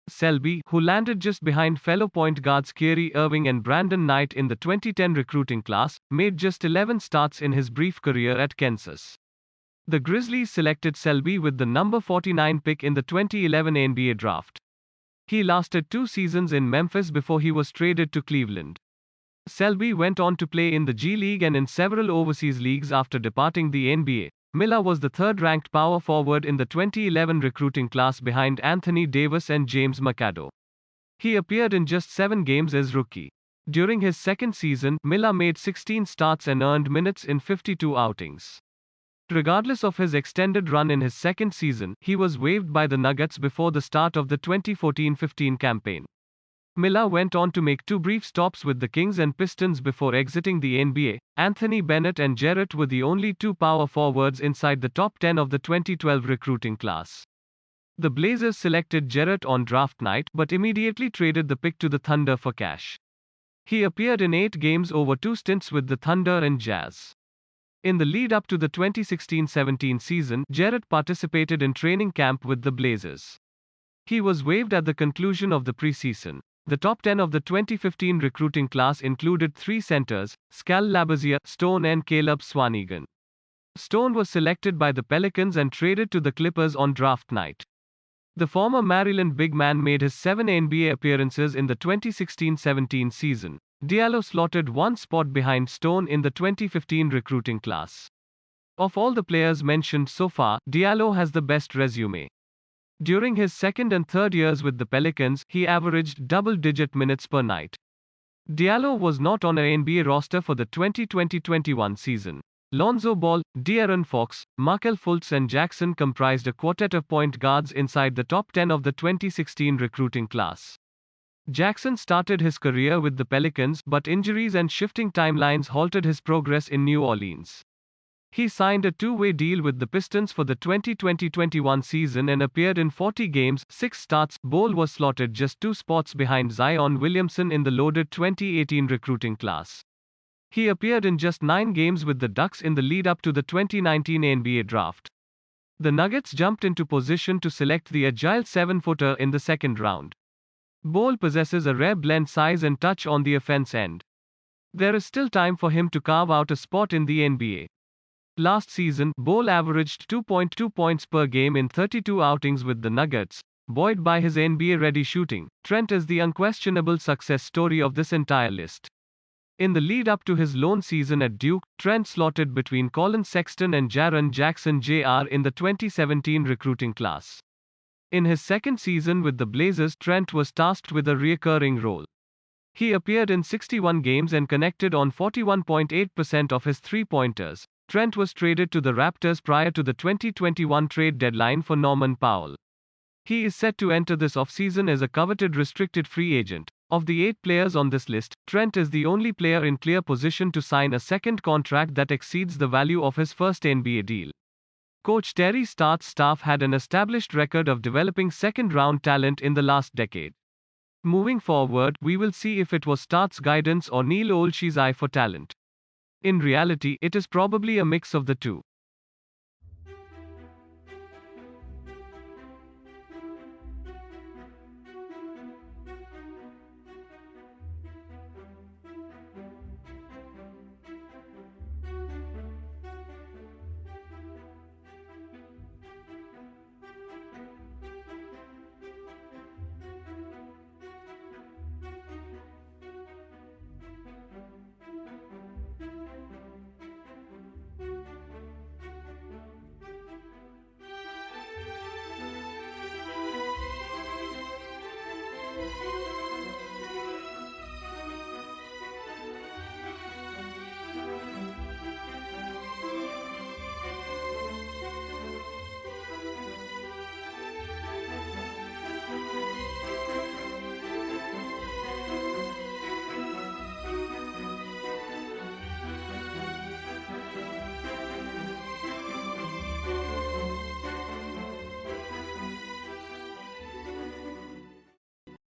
Selby, who landed just behind fellow point guards Kyrie Irving and Brandon Knight in the 2010 recruiting class, made just 11 starts in his brief career at Kansas. The Grizzlies selected Selby with the number 49 pick in the 2011 NBA draft. He lasted 2 seasons in Memphis before he was traded to Cleveland. Selby went on to play in the G League and in several overseas leagues after departing the NBA. Miller was the third-ranked power forward in the 2011 recruiting class behind Anthony Davis and James McAdoo. He appeared in just 7 games as rookie. During his second season, Miller made 16 starts and earned minutes in 52 outings. Regardless of his extended run in his second season, he was waived by the Nuggets before the start of the 2014-15 campaign. Miller went on to make 2 brief stops with the Kings and Pistons before exiting the NBA. Anthony Bennett and Jarrett were the only 2 power forwards inside the top 10 of the 2012 recruiting class. The Blazers selected Jarrett on draft night but immediately traded the pick to the Thunder for cash. He appeared in 8 games over 2 stints with the Thunder and Jazz. In the lead-up to the 2016-17 season, Jarrett participated in training camp with the Blazers. He was waived at the conclusion of the preseason. The top 10 of the 2015 recruiting class included 3 centers, Skal Labissiere, Stone and Caleb Swanigan. Stone was selected by the Pelicans and traded to the Clippers on draft night. The former Maryland big man made his 7 NBA appearances in the 2016-17 season. Diallo slotted 1 spot behind Stone in the 2015 recruiting class. Of all the players mentioned so far, Diallo has the best resume. During his second and third years with the Pelicans, he averaged double-digit minutes per night. Diallo was not on an NBA roster for the 2020-21 season. Lonzo Ball, De'Aaron Fox, Markelle Fultz and Jackson comprised a quartet of point guards inside the top 10 of the 2016 recruiting class. Jackson started his career with the Pelicans, but injuries and shifting timelines halted his progress in New Orleans. He signed a 2-way deal with the Pistons for the 2020-21 season and appeared in 40 games, 6 starts. Ball was slotted just 2 spots behind Zion Williamson in the loaded 2018 recruiting class. He appeared in just 9 games with the Ducks in the lead-up to the 2019 NBA draft. The Nuggets jumped into position to select the agile 7-footer in the second round. Ball possesses a rare blend size and touch on the offense end. There is still time for him to carve out a spot in the NBA. Last season, Ball averaged 2.2 points per game in 32 outings with the Nuggets. Buoyed by his NBA-ready shooting, Trent is the unquestionable success story of this entire list. In the lead-up to his lone season at Duke, Trent slotted between Colin Sexton and Jaren Jackson Jr. in the 2017 recruiting class. In his second season with the Blazers, Trent was tasked with a recurring role. He appeared in 61 games and connected on 41.8% of his three-pointers. Trent was traded to the Raptors prior to the 2021 trade deadline for Norman Powell. He is set to enter this offseason as a coveted restricted free agent. Of the 8 players on this list, Trent is the only player in clear position to sign a second contract that exceeds the value of his first NBA deal. Coach Terry Stotts' staff had an established record of developing second-round talent in the last decade. Moving forward, we will see if it was Stotts' guidance or Neil Olshey's eye for talent. In reality, it is probably a mix of the two.